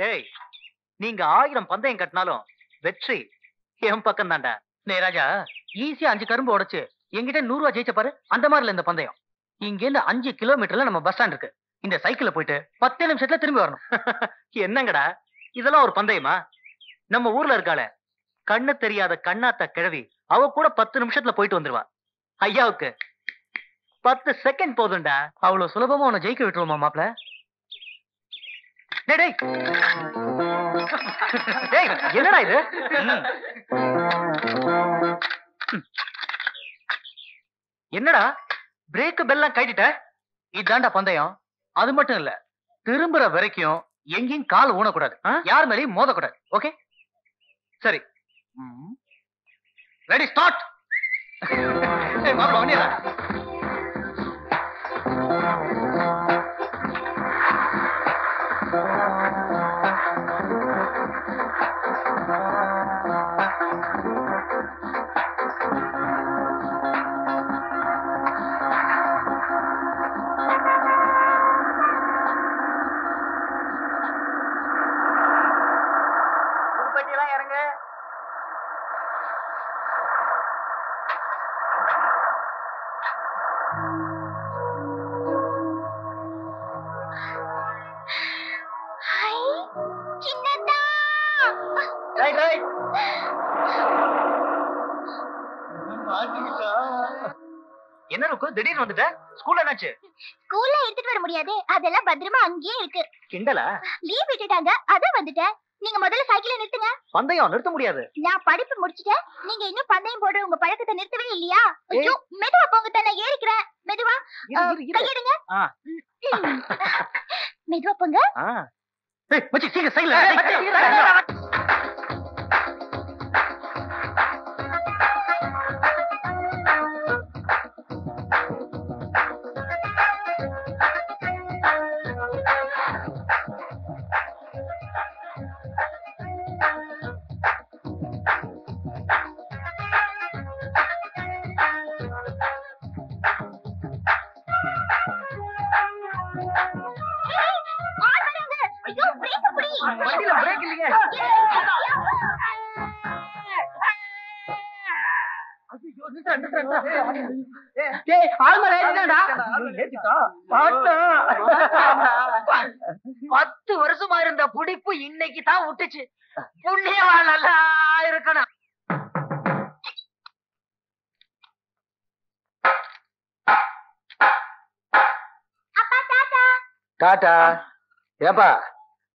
டேய், நீங்க 1000 பந்தயம் கட்டினாலும் வெற்றி என் பக்கம் தான்டா. டேய் ராஜா, ஈஸியா 5 கரும்பு உடைச்சு என்கிட்ட 100 ரூபாய் ஜெயிச்ச பாரு, அந்த மாதிரில இந்த பந்தயம். இங்க இருந்து 5 கிலோமீட்டர்ல நம்ம பஸ் ஸ்டாண்ட் இருக்கு. இந்த சைக்கிள்ல போயிட்டு 10 நிமிஷத்துல திரும்பி வரணும். என்னங்கடா இதெல்லாம் ஒரு பந்தயமா? நம்ம ஊர்ல இருக்காளே கண்ணு தெரியாத கண்ணாத்த கிழவி, அவ கூட 10 நிமிஷத்துல போயிட்டு வந்துருவா. ஐயாவுக்கு 10 செகண்ட் போதும்டா. அவ்வளவு சுலபமா உன்னை ஜெயிக்க விட்டுருவோமா மாப்ள? டேய் டேய் டேய், என்னடா இது? என்னடா பிரேக் பெல்லாம் கைட்டிட்ட? இதாண்டா பந்தயம். அது மட்டும் இல்ல, திரும்புற வரைக்கும் எங்கேயும் கால் ஊனக்கூடாது, யார் மேலேயும் மோதக்கூடாது. ஓகே சரி, ரெடி ஸ்டார்ட். மாப்ள வண்டியா? புதுப்பட்டியெல்லாம் இறங்க. என்ன ருக்கு திடீர்னு வந்துட்ட? ஸ்கூல்ல என்னாச்சு? ஸ்கூல்ல எடுத்துட்டு வர முடியாது, அதெல்லாம் பத்திரமா அங்கேயே இருக்கு. கிண்டலா? லீவ் விட்டுட்டாங்க, அதான் வந்துட்டேன். நீங்க முதல்ல சைக்கிளை நிறுத்துங்க. பந்தயம் நிறுத்த முடியாது. நான் படிப்பு முடிச்சிட்டேன், நீங்க இன்னும் பந்தயம் போடுற உங்க பழக்கத்தை நிறுத்தவே இல்லையா? ஐயோ, மெதுவா போங்க, தானே ஏறிக்கிறேன். மெதுவா கையெடுங்க. மெதுவா போங்க. மச்சி சீக்கிரம் சைக்கிள். வண்டியில பிரேக் இல்லையே. டேய் ஆல்மர் ஏறிடாடா. ஏத்திட்டா. பாட்டா. 10 வருஷமா இருந்த புடிப்பு இன்னைக்கு தான் விட்டுச்சு. புண்ணியவா நல்லா இருக்கணும். அப்பா டாடா. டாடா. ஏப்பா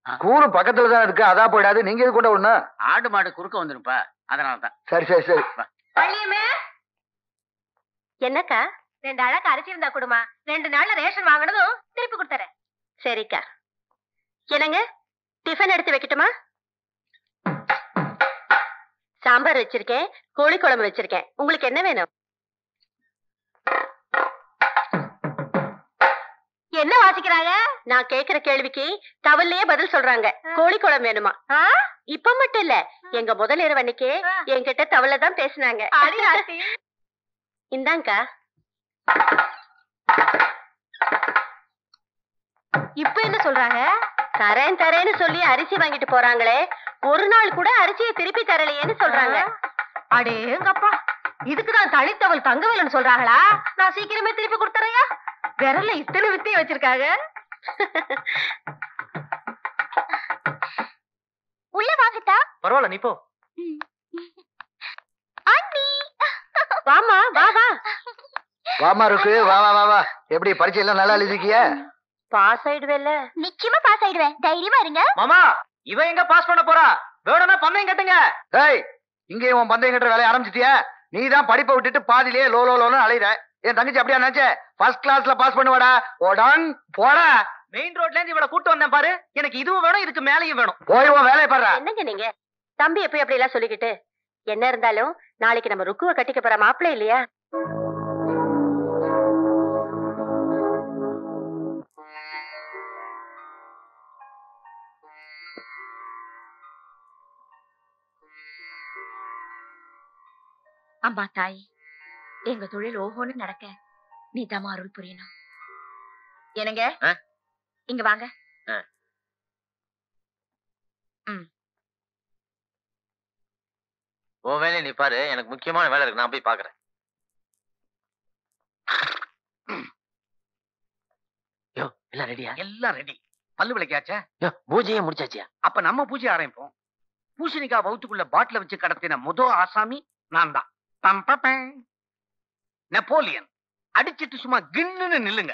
ஸ்கூல் பக்கத்துல தான் இருக்கு, அதா போயிடாது. நீங்க எது கொண்ட ஒண்ணு? ஆடு மாடு குறுக்க வந்துருப்பா, அதனாலதான். சரி சரி சரி. பள்ளியமே என்னக்கா? 2 அழகு அரிசி இருந்தா கொடுமா, 2 நாள்ல ரேஷன் வாங்கினதும் திருப்பி கொடுத்துறேன். சரிக்கா. என்னங்க டிஃபன் எடுத்து வைக்கட்டுமா? சாம்பார் வச்சிருக்கேன், கோழி குழம்பு வச்சிருக்கேன். உங்களுக்கு என்ன வேணும்? என்ன வாசிக்கிறாங்க? நான் கேக்குற கேள்விக்கு தவல்லையே பதில் சொல்றாங்க. கோழி குழம்பு வேணுமா? இப்ப மட்டும் இல்ல, எங்க முதல் இரவு அன்னைக்கு என்கிட்ட தவளை தான் பேசினாங்க. இந்தாங்கா. இப்ப என்ன சொல்றாங்க? தரேன் தரேன்னு சொல்லி அரிசி வாங்கிட்டு போறாங்களே, ஒரு நாள் கூட அரிசியை திருப்பி தரலையேன்னு சொல்றாங்க. அடேங்கப்பா, இதுக்குதான் தளித்தவள் தங்கவேலன்னு சொல்றாங்களா? நான் சீக்கிரமே திருப்பி கொடுத்துறையா? விரல்ல இத்தனை வித்தைய வச்சிருக்காங்க. உள்ள வாங்கட்டா? பரவாயில்ல, நீ போ. அண்ணி வாமா, வா வா. வாமா இருக்கு, வா வா வா வா. எப்படி பரீட்சை எல்லாம் நல்லா எழுதிக்கிய? பாஸ் ஆயிடுவேல? நிச்சயமா பாஸ் ஆயிடுவேன், தைரியமா இருங்க. மாமா, இவன் எங்க பாஸ் பண்ண போறா? வேணும்னா பந்தயம் கட்டுங்க. டேய், இங்கே உன் பந்தயம் கட்டுற வேலையை ஆரம்பிச்சிட்டியா? நீ தான் படிப்பை விட்டுட்டு பாதியிலேயே லோ லோ லோன்னு அலையிற. என் தங்கச்சி அப்படியா நினைச்சே? ஃபர்ஸ்ட் கிளாஸ்ல பாஸ் பண்ணுவாடா. ஓடான் போடா. மெயின் ரோட்ல இருந்து இவளை கூட்டு வந்தேன் பாரு. எனக்கு இதுவும் வேணும், இதுக்கு மேலையும் வேணும். போய் உன் வேலையை பாரு. என்னங்க நீங்க தம்பி எப்ப அப்படி எல்லாம் சொல்லிக்கிட்டு? என்ன இருந்தாலும் நாளைக்கு நம்ம ருக்குவ கட்டிக்க போற மாப்பிள்ளை இல்லையா? அம்மா தாய், எங்க தொழில் ஓஹோன்னு நடக்க நீ தான் அருள் புரியணும். என்னங்க இங்க வாங்க. உன் வேலையை நீ பாரு, எனக்கு முக்கியமான வேலை இருக்கு, நான் போய் பாக்குறேன். யோ எல்லாம் ரெடியா? எல்லாம் ரெடி. பல்லு விளக்கியாச்சா? யோ பூஜையே முடிச்சாச்சியா? அப்ப நம்ம பூஜை ஆரம்பிப்போம். பூசணிக்காய் வவுத்துக்குள்ள பாட்டில வச்சு கடத்தின ஆசாமி நான் தான். நெப்போலியன் அடிச்சிட்டு சும்மா கின்னுன்னு நில்லுங்க.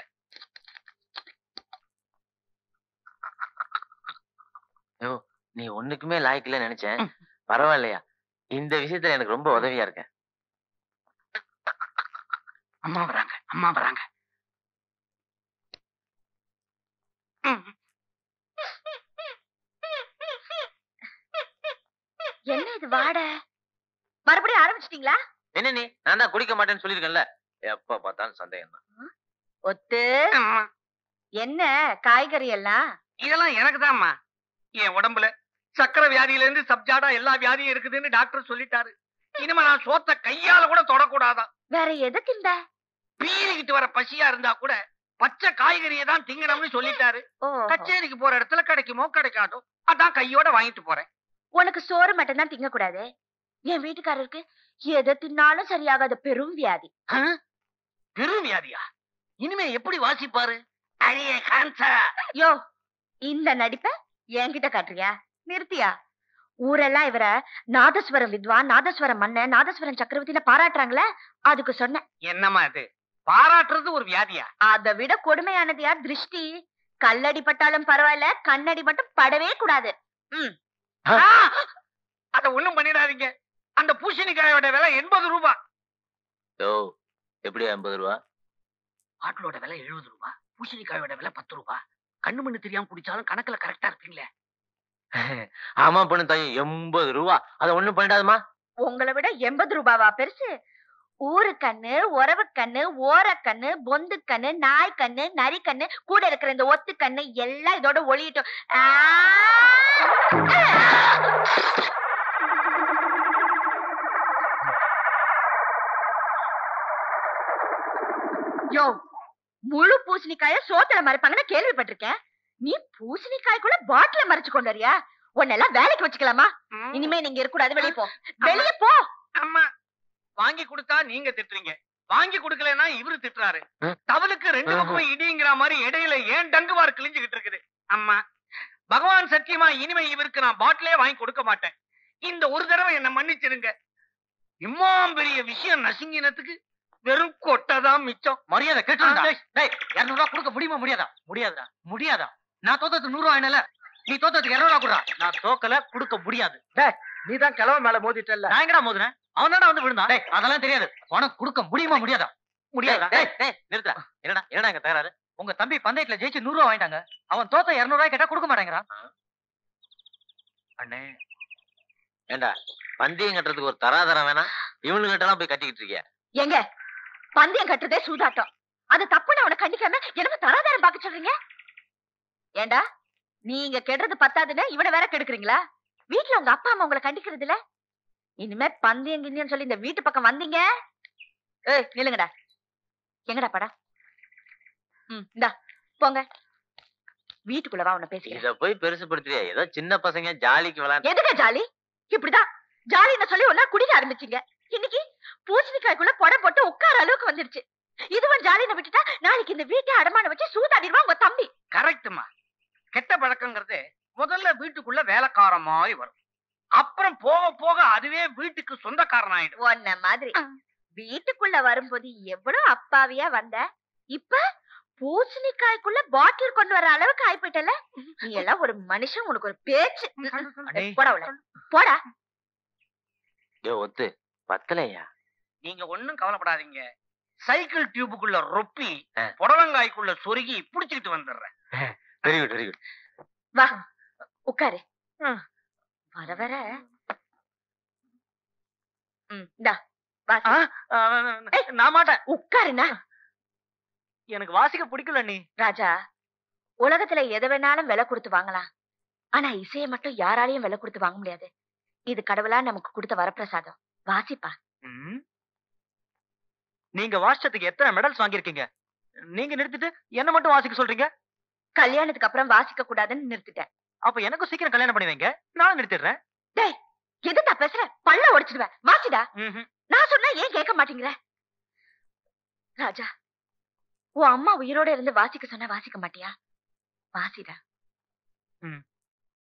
யோ நீ ஒண்ணுக்குமே லாய்க்கல நினைச்சேன். பரவாயில்லையா, இந்த விஷயத்துல எனக்கு ரொம்ப உதவியா இருக்க. அம்மா வராங்க, அம்மா வராங்க. என்ன இது வாட? மறுபடியும் ஆரம்பிச்சிட்டீங்களா? என்ன நீ, நான் தான் குடிக்க மாட்டேன்னு சொல்லிருக்கேன்ல, எப்ப பார்த்தாலும் சந்தேகம் தான். ஒத்து என்ன காய்கறி எல்லாம்? இதெல்லாம் எனக்கு தான்மா. என் உடம்புல சக்கரை வியாதியில இருந்து சப்ஜாடா எல்லா வியாதியும் இருக்குதுன்னு டாக்டர் சொல்லிட்டாரு. இனிமே நான் சோத்த கையால கூட தொடக்கூடாதான். வேற எதுக்கு இந்த பீறிக்கிட்டு வர பசியா இருந்தா கூட பச்சை காய்கறியை தான் திங்கணும்னு சொல்லிட்டாரு. கச்சேரிக்கு போற இடத்துல கிடைக்குமோ கிடைக்காதோ அதான் கையோட வாங்கிட்டு போறேன். உனக்கு சோறு மட்டும் தான் திங்க கூடாது. என் வீட்டுக்காரருக்கு எதை தின்னாலும் சரியாகாத பெரும் வியாதி. பெரும் வியாதியா? இனிமே எப்படி வாசிப்பாரு? அழிய கான்சா. யோ இந்த நடிப்ப என்கிட்ட காட்டுறியா? நிறுத்தியா? ஊரெல்லாம் இவர நாதஸ்வரம் வித்வான், நாதஸ்வரம் மன்னன், நாதஸ்வரம் சக்கரவர்த்தியில பாராட்டுறாங்களே, அதுக்கு சொன்னேன். என்னம்மா இது? பாராட்டுறது ஒரு வியாதியா? அதை விட கொடுமையானது யார்? திருஷ்டி. கல்லடி பட்டாலும் பரவாயில்ல, கண்ணடி மட்டும் படவே கூடாது. அத ஒண்ணும் பண்ணிடாதீங்க. அந்த பூசணிக்காயோட விலை 80 ரூபாய். யோ எப்படி 80 ரூபா? ஆட்டோட விலை 70 ரூபாய், பூசணிக்காயோட விலை 10 ரூபாய். கண்ணு மண்ணு தெரியாம குடிச்சாலும் கணக்குல கரெக்டா இருப்பீங்களே. ஆமா பொண்ணு தாய், 80 ரூபா. அத ஒண்ணும் பண்ணிடாதமா. உங்களை விட 80 ரூபாவா பெருசு? ஊரு கண்ணு, உறவு கண்ணு, ஓர கண்ணு, பொந்து கண்ணு, நாய் கண்ணு, நரி கண்ணு, கூட இருக்கிற இந்த ஒத்து கண்ணு எல்லாம் இதோட ஒளியிட்டோம். யோ முழு பூசணிக்காய சோத்துல மறைப்பாங்கன்னு கேள்விப்பட்டிருக்கேன். நீ பூசணிக்காய்க்குள்ள பாட்டில மறைச்சு கொண்டு வரியா? உன்னெல்லாம் வேலைக்கு வச்சுக்கலாமா? இனிமே நீங்க இருக்கக்கூடாது, வெளியே போ, வெளியே போ. அம்மா வாங்கி கொடுத்தா நீங்க திட்டுறீங்க, வாங்கி கொடுக்கலன்னா இவரு திட்டுறாரு. தவளுக்கு 2 பக்கம் இடிங்கிற மாதிரி இடையில ஏன் டங்குவார் கிழிஞ்சுகிட்டு இருக்குது. அம்மா பகவான் சத்தியமா இனிமே இவருக்கு நான் பாட்டிலே வாங்கி கொடுக்க மாட்டேன். இந்த ஒரு தடவை என்ன மன்னிச்சிருங்க. இம்மாம் பெரிய விஷயம் நசுங்கினத்துக்கு வெறும் கொட்டதான் மிச்சம். மரியாதை கேட்டு 200 ரூபா கொடுக்க முடியுமா? முடியாதா? முடியாதா? முடியாதா? நான் தோத்ததுக்கு 100 ரூபா என்னல, நீ தோத்ததுக்கு 200 ரூபா குடுறா. நான் தோக்கல, கொடுக்க முடியாது. நீ தான் கிழவ மேல மோதிட்டல்ல. நான் எங்கடா மோதுனேன்? அவன் தானே வந்து விழுந்தான். அதெல்லாம் தெரியாது. உனக்கு கொடுக்க முடியுமா? முடியாதா? முடியாதா? நிறுத்தா. என்னடா எங்க தகராறு? உங்க தம்பி பந்தயத்துல ஜெயிச்சு 100 ரூபா வாங்கிட்டாங்க. அவன் தோத்த 200 ரூபாய் கேட்டா கொடுக்க மாட்டேங்கிறான். அண்ணே ஏண்டா பந்தயம் கட்டுறதுக்கு ஒரு தராதரம் வேணாம், இவனு கிட்ட போய் கட்டிக்கிட்டு இருக்கிய? எங்க பந்தயம் கட்டுறதே சூதாட்டம். அது தப்புன்னு அவனை கண்டிக்காம எனக்கு தராதாரம் பாக்க சொல்றீங்க? ஏண்டா நீங்க கெடுறது பத்தாதுன்னு இவனை வேற கெடுக்குறீங்களா? வீட்டுல உங்க அப்பா அம்மா உங்களை கண்டிக்கிறது இல்ல? இனிமே பந்தயம் கிந்தியன்னு சொல்லி இந்த வீட்டு பக்கம் வந்தீங்க, ஏய் நில்லுங்கடா. எங்கடா படம்? இந்தா போங்க, வீட்டுக்குள்ள வா, உன்னை பேசுகிறேன். இத போய் பெருசுப்படுத்துறியா? ஏதோ சின்ன பசங்க ஜாலிக்கு விளையாண்டு. எதுங்க ஜாலி? இப்படிதான் ஜாலின்னு சொல்லி ஒன்னா குடிக்க ஆரம்பிச்சீங்க. இன்னைக்கு பூசணிக்காய்க்குள்ள படம் போட்டு உட்கார அளவுக்கு வந்துருச்சு. இதுவன் ஜாலின்னு விட்டுட்டா நாளைக்கு இந்த வீட்டை அடமான வச்சு சூதாடிடுவா உங்க தம்பி. கரெக்ட்மா. கெட்ட பழக்கங்கிறது முதல்ல வீட்டுக்குள்ள வேலைக்கார மாதிரி வரும், அப்புறம் போக போக அதுவே வீட்டுக்கு சொந்தக்காரன் ஆயிடும். ஒன்ன மாதிரி வீட்டுக்குள்ள வரும்போது எவ்வளவு அப்பாவியா வந்த, இப்ப பூசணிக்காய்க்குள்ள பாட்டில் கொண்டு வர அளவுக்கு ஆயிப்போயிட்டல. நீ எல்லாம் ஒரு மனுஷன், உனக்கு ஒரு பேச்சு. போடா உள்ள போடா. ஒத்து பத்தலையா? நீங்க ஒண்ணும் கவலைப்படாதீங்க. சைக்கிள் டியூபுக்குள்ள ரொப்பி புடலங்காய்க்குள்ள சொருகி புடிச்சுக்கிட்டு வந்துடுறேன். Very good very good. வா உட்காரு. வர வர நான் மாட்டேன். உட்காருண்ணா. எனக்கு வாசிக்க பிடிக்கல. நீ ராஜா, உலகத்துல எதை வேணாலும் விலை கொடுத்து வாங்கலாம், ஆனா இசையை மட்டும் யாராலையும் விலை கொடுத்து வாங்க முடியாது. இது கடவுளா நமக்கு கொடுத்த வரப்பிரசாதம். வாசிப்பா. நீங்க வாசிச்சதுக்கு எத்தனை மெடல்ஸ் வாங்கிருக்கீங்க? நீங்க நிறுத்திட்டு என்ன மட்டும் வாசிக்க சொல்றீங்க? கல்யாணத்துக்கு அப்புறம் வாசிக்க கூடாதுன்னு நிறுத்திட்டேன். அப்ப எனக்கும் சீக்கிரம் கல்யாணம் பண்ணி வைங்க, நானும் நிறுத்திடுறேன். டேய் எதுடா பேசுற? பல்ல உடைச்சிடுவேன். வாசிடா. நான் சொன்னா ஏன் கேட்க மாட்டேங்கிற? ராஜா, உன் அம்மா உயிரோட இருந்து வாசிக்க சொன்னா வாசிக்க மாட்டியா? வாசிடா.